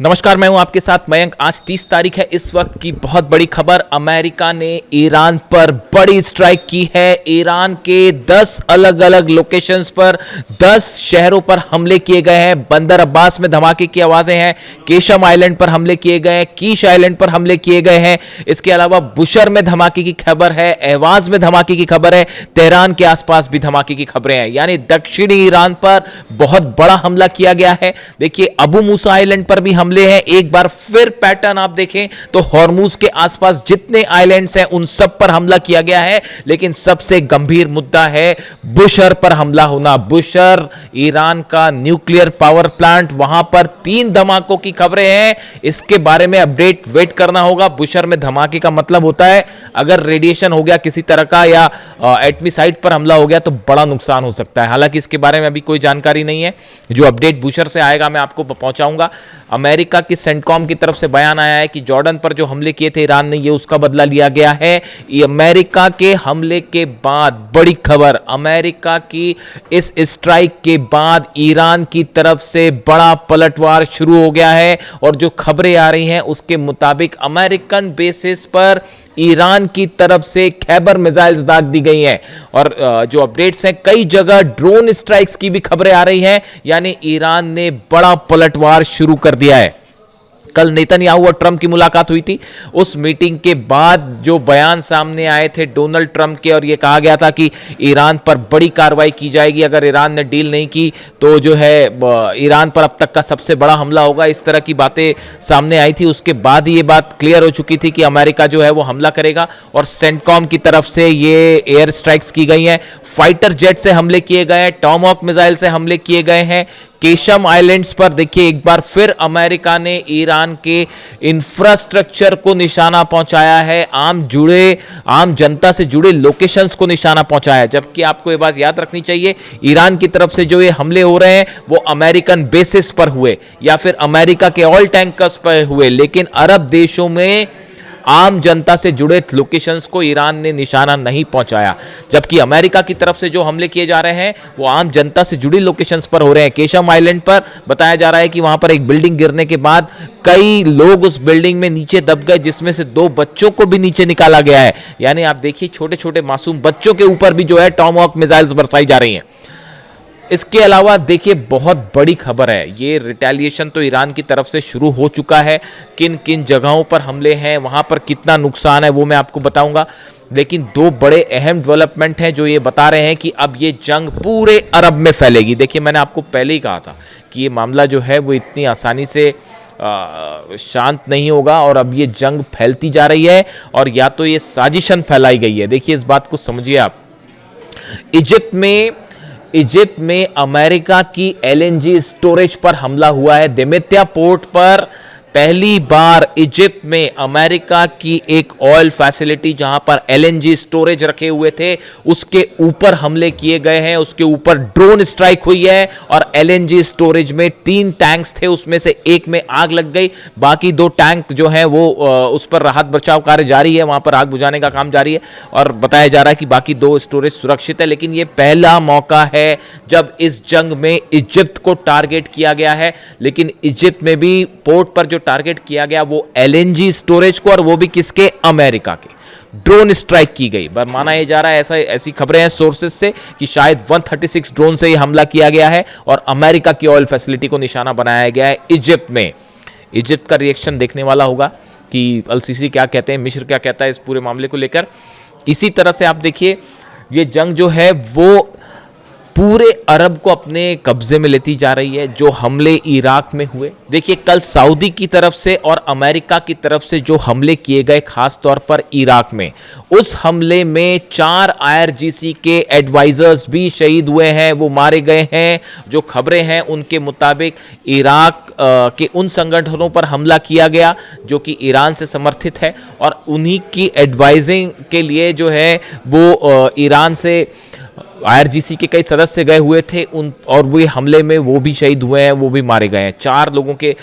नमस्कार, मैं हूं आपके साथ मयंक। आज 30 तारीख है। इस वक्त की बहुत बड़ी खबर, अमेरिका ने ईरान पर बड़ी स्ट्राइक की है। ईरान के 10 अलग अलग लोकेशंस पर 10 शहरों पर हमले किए गए हैं। बंदर अब्बास में धमाके की आवाजें हैं, केशम आइलैंड पर हमले किए गए हैं, कीश आइलैंड पर हमले किए गए हैं। इसके अलावा बुशर में धमाके की खबर है, अहवाज में धमाके की खबर है, तेहरान के आसपास भी धमाके की खबरें हैं। यानी दक्षिणी ईरान पर बहुत बड़ा हमला किया गया है। देखिए, अबू मूसा आइलैंड पर भी हमले हैं। एक बार फिर पैटर्न आप देखें तो हॉर्मुज के आसपास जितने आइलैंड्स हैं उन सब पर हमला किया गया है। लेकिन सबसे गंभीर मुद्दा है बुशर पर हमला होना। बुशर ईरान का न्यूक्लियर पावर प्लांट, वहां पर 3 धमाकों की खबरें हैं। इसके बारे में अपडेट वेट करना होगा। बुशर में धमाके का मतलब होता है अगर रेडिएशन हो गया किसी तरह का या एटमी साइट पर हमला हो गया तो बड़ा नुकसान हो सकता है। हालांकि इसके बारे में अभी कोई जानकारी नहीं है। जो अपडेट बुशर से आएगा मैं आपको पहुंचाऊंगा। अमेरिका की सेंटकॉम की तरफ से बयान आया है कि जॉर्डन पर जो हमले किए थे ईरान ने, ये उसका बदला लिया गया है। ये अमेरिका के हमले के बाद बड़ी खबर, अमेरिका की इस स्ट्राइक के बाद ईरान की तरफ से बड़ा पलटवार शुरू हो गया है। और जो खबरें आ रही हैं उसके मुताबिक अमेरिकन बेसिस पर ईरान की तरफ से खैबर मिसाइल्स दाग दी गई हैं। और जो अपडेट्स हैं, कई जगह ड्रोन स्ट्राइक्स की भी खबरें आ रही हैं। यानी ईरान ने बड़ा पलटवार शुरू कर दिया है। कल नेतन्याहू और ट्रंप की मुलाकात हुई थी। उस मीटिंग के बाद जो बयान सामने आए थे डोनाल्ड ट्रंप के, और यह कहा गया था कि ईरान पर बड़ी कार्रवाई की जाएगी। अगर ईरान ने डील नहीं की तो जो है ईरान पर अब तक का सबसे बड़ा हमला होगा। इस तरह की बातें सामने आई थी। उसके बाद ही ये बात क्लियर हो चुकी थी कि अमेरिका जो है वो हमला करेगा। और सेंटकॉम की तरफ से ये एयर स्ट्राइक्स की गई हैं, फाइटर जेट से हमले किए गए हैं, टॉमहॉक मिसाइल से हमले किए गए हैं। केशम आइलैंड्स पर देखिए एक बार फिर अमेरिका ने ईरान के इंफ्रास्ट्रक्चर को निशाना पहुंचाया है। आम जनता से जुड़े लोकेशंस को निशाना पहुंचाया है। जबकि आपको ये बात याद रखनी चाहिए, ईरान की तरफ से जो ये हमले हो रहे हैं वो अमेरिकन बेसिस पर हुए या फिर अमेरिका के ऑयल टैंकर्स पर हुए। लेकिन अरब देशों में आम जनता से जुड़े लोकेशंस को ईरान ने निशाना नहीं पहुंचाया। जबकि अमेरिका की तरफ से जो हमले किए जा रहे हैं वो आम जनता से जुड़ी लोकेशंस पर हो रहे हैं। केशम आइलैंड पर बताया जा रहा है कि वहां पर एक बिल्डिंग गिरने के बाद कई लोग उस बिल्डिंग में नीचे दब गए, जिसमें से 2 बच्चों को भी नीचे निकाला गया है। यानी आप देखिए, छोटे छोटे मासूम बच्चों के ऊपर भी जो है टॉमहॉक मिसाइल्स बरसाई जा रही हैं। इसके अलावा देखिए, बहुत बड़ी खबर है, ये रिटेलिएशन तो ईरान की तरफ से शुरू हो चुका है। किन किन जगहों पर हमले हैं, वहां पर कितना नुकसान है, वो मैं आपको बताऊंगा। लेकिन 2 बड़े अहम डेवलपमेंट हैं जो ये बता रहे हैं कि अब ये जंग पूरे अरब में फैलेगी। देखिए, मैंने आपको पहले ही कहा था कि ये मामला जो है वो इतनी आसानी से शांत नहीं होगा और अब ये जंग फैलती जा रही है। और या तो ये साजिशन फैलाई गई है। देखिए, इस बात को समझिए आप। इजिप्ट में अमेरिका की एलएनजी स्टोरेज पर हमला हुआ है। देमेत्या पोर्ट पर पहली बार इजिप्ट में अमेरिका की एक ऑयल फैसिलिटी, जहां पर एलएनजी स्टोरेज रखे हुए थे, उसके ऊपर हमले किए गए हैं। उसके ऊपर ड्रोन स्ट्राइक हुई है और एलएनजी स्टोरेज में 3 टैंक्स थे, उसमें से एक में आग लग गई। बाकी 2 टैंक जो है वो उस पर राहत बचाव कार्य जारी है, वहां पर आग बुझाने का काम जारी है। और बताया जा रहा है कि बाकी 2 स्टोरेज सुरक्षित है। लेकिन यह पहला मौका है जब इस जंग में इजिप्ट को टारगेट किया गया है। लेकिन इजिप्ट में भी पोर्ट पर जो टारगेट किया गया वो एलएनजी स्टोरेज को, और वो भी किसके? अमेरिका के। ड्रोन स्ट्राइक की गई। माना यह जा रहा है, ऐसी खबरें हैं सोर्सेज से कि शायद 136 ड्रोन से यह हमला किया गया है और अमेरिका की ऑयल फैसिलिटी को निशाना बनाया गया है इजिप्ट में। इजिप्ट का रिएक्शन देखने वाला होगा कि अल-सीसी क्या कहते हैं, मिस्र क्या कहता है इस पूरे मामले को लेकर। इसी तरह से आप देखिए, ये जंग जो है वो पूरे अरब को अपने कब्जे में लेती जा रही है। जो हमले इराक में हुए, देखिए कल सऊदी की तरफ से और अमेरिका की तरफ से जो हमले किए गए, खास तौर पर इराक में, उस हमले में 4 आईआरजीसी के एडवाइजर्स भी शहीद हुए हैं, वो मारे गए हैं। जो खबरें हैं उनके मुताबिक इराक के उन संगठनों पर हमला किया गया जो कि ईरान से समर्थित है, और उन्हीं की एडवाइजिंग के लिए जो है वो ईरान से आईआरजीसी के कई सदस्य गए हुए थे उन, और वो हमले में वो भी शहीद हुए हैं, वो भी मारे गए हैं। 4 लोगों के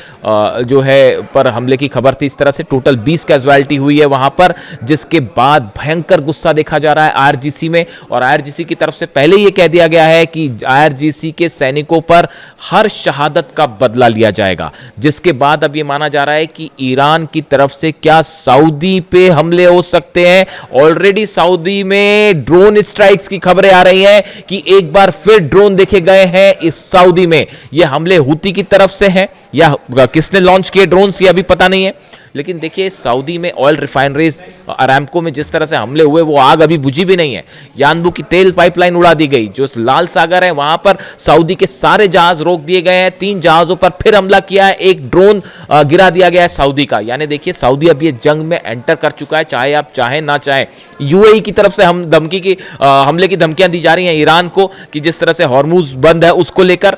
जो है पर हमले की खबर थी। इस तरह से टोटल 20 कैजुअलिटी हुई है वहां पर, जिसके बाद भयंकर गुस्सा देखा जा रहा है आईआरजीसी में। और आईआरजीसी की तरफ से पहले ये कह दिया गया है कि आईआरजीसी के सैनिकों पर हर शहादत का बदला लिया जाएगा, जिसके बाद अब ये माना जा रहा है कि ईरान की तरफ से क्या सऊदी पे हमले हो सकते हैं। ऑलरेडी सऊदी में ड्रोन स्ट्राइक्स की खबरें आ रही हैं कि एक बार फिर ड्रोन देखे गए हैं इस सऊदी में। ये हमले हुती की तरफ से हैं या किसने लॉन्च किए ड्रोन्स, ये अभी पता नहीं है। लेकिन देखिए सऊदी में ऑयल रिफाइनरीज अरामको में जिस तरह से हमले हुए, वो आग अभी बुझी भी नहीं है। यानबू की तेल पाइपलाइन उड़ा दी गई। जो लाल सागर है वहां पर सऊदी के सारे जहाज रोक दिए गए हैं। 3 जहाजों पर फिर हमला किया है, एक ड्रोन गिरा दिया गया है सऊदी का। यानी देखिए सऊदी अब ये जंग में एंटर कर चुका है, चाहे आप चाहें ना चाहें। यूएई की तरफ से हम हमले की धमकियां दी जा रही हैं ईरान को कि जिस तरह से हॉर्मुज बंद है उसको लेकर।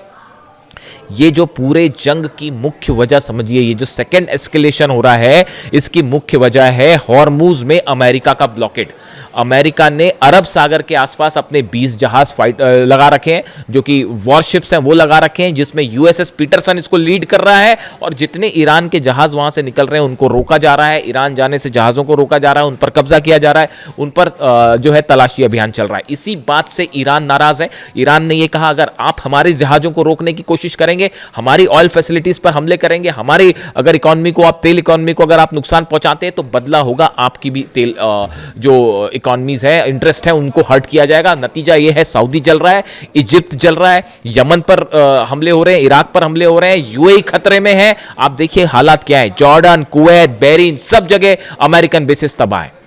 ये जो पूरे जंग की मुख्य वजह समझिए, ये जो सेकेंड एस्केलेशन हो रहा है, इसकी मुख्य वजह है हॉर्मुज में अमेरिका का ब्लॉकेड। अमेरिका ने अरब सागर के आसपास अपने 20 जहाज लगा रखे हैं, जो कि वॉरशिप्स हैं वो लगा रखे हैं, जिसमें यूएसएस पीटरसन इसको लीड कर रहा है। और जितने ईरान के जहाज वहां से निकल रहे हैं उनको रोका जा रहा है, ईरान जाने से जहाजों को रोका जा रहा है, उन पर कब्जा किया जा रहा है, उन पर जो है तलाशी अभियान चल रहा है। इसी बात से ईरान नाराज है। ईरान ने यह कहा अगर आप हमारे जहाजों को रोकने की कोशिश करेंगे, हमारी ऑयल फैसिलिटीज पर हमले करेंगे, हमारी अगर इकोनॉमी को, आप तेल इकोनॉमी को अगर आप नुकसान पहुंचाते हैं तो बदला होगा, आपकी भी तेल जो इकोनॉमीज है, इंटरेस्ट है, उनको हर्ट किया जाएगा। नतीजा यह है सऊदी जल रहा है, इजिप्ट जल रहा है, यमन पर हमले हो रहे हैं, इराक पर हमले हो रहे हैं, यूएई खतरे में है। आप देखिए हालात क्या है, जॉर्डन, कुवैत, बहरीन, सब जगह अमेरिकन बेसिस तबाह है।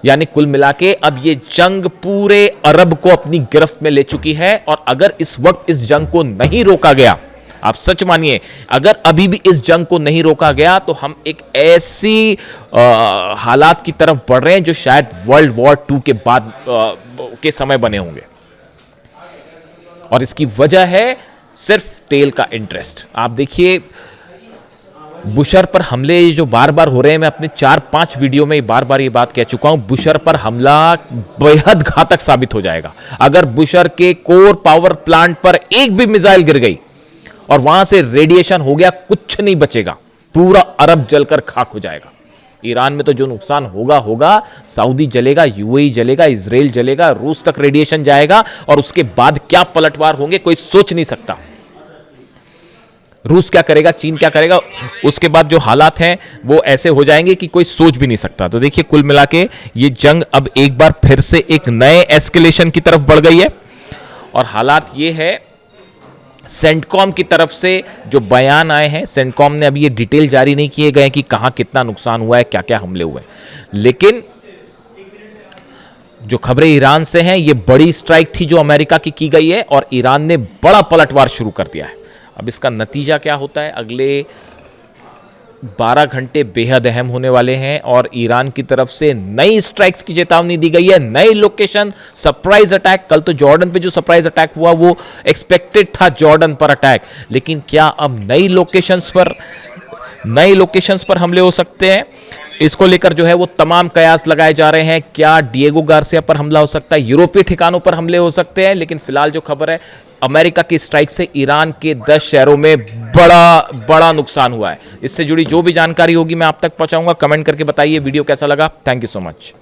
यानी कुल मिला के अब ये जंग पूरे अरब को अपनी गिरफ्त में ले चुकी है। और अगर इस वक्त इस जंग को नहीं रोका गया, आप सच मानिए, अगर अभी भी इस जंग को नहीं रोका गया तो हम एक ऐसी हालात की तरफ बढ़ रहे हैं जो शायद वर्ल्ड वॉर 2 के बाद के समय बने होंगे। और इसकी वजह है सिर्फ तेल का इंटरेस्ट। आप देखिए बुशर पर हमले जो बार बार हो रहे हैं, मैं अपने 4-5 वीडियो में बार बार ये बात कह चुका हूं, बुशर पर हमला बेहद घातक साबित हो जाएगा। अगर बुशर के कोर पावर प्लांट पर एक भी मिसाइल गिर गई और वहां से रेडिएशन हो गया, कुछ नहीं बचेगा, पूरा अरब जलकर खाक हो जाएगा। ईरान में तो जो नुकसान होगा, सऊदी जलेगा, यूएई जलेगा, इजराइल जलेगा, रूस तक रेडिएशन जाएगा। और उसके बाद क्या पलटवार होंगे कोई सोच नहीं सकता। रूस क्या करेगा, चीन क्या करेगा, उसके बाद जो हालात हैं वो ऐसे हो जाएंगे कि कोई सोच भी नहीं सकता। तो देखिए कुल मिला के ये जंग अब एक बार फिर से एक नए एस्केलेशन की तरफ बढ़ गई है। और हालात ये है, सेंटकॉम की तरफ से जो बयान आए हैं, सेंटकॉम ने अभी ये डिटेल जारी नहीं किए गए कि कहां कितना नुकसान हुआ है, क्या क्या हमले हुए हैं, लेकिन जो खबरें ईरान से हैं, ये बड़ी स्ट्राइक थी जो अमेरिका की गई है और ईरान ने बड़ा पलटवार शुरू कर दिया है। अब इसका नतीजा क्या होता है, अगले 12 घंटे बेहद अहम होने वाले हैं। और ईरान की तरफ से नई स्ट्राइक्स की चेतावनी दी गई है, नई लोकेशन, सरप्राइज अटैक। कल तो जॉर्डन पे जो सरप्राइज अटैक हुआ वो एक्सपेक्टेड था, जॉर्डन पर अटैक, लेकिन क्या अब नई लोकेशंस पर हमले हो सकते हैं? इसको लेकर जो है वो तमाम कयास लगाए जा रहे हैं। क्या डिएगो गार्सिया पर हमला हो सकता है, यूरोपीय ठिकानों पर हमले हो सकते हैं? लेकिन फिलहाल जो खबर है, अमेरिका की स्ट्राइक से ईरान के 10 शहरों में बड़ा नुकसान हुआ है। इससे जुड़ी जो भी जानकारी होगी मैं आप तक पहुंचाऊंगा। कमेंट करके बताइए वीडियो कैसा लगा। Thank you so much.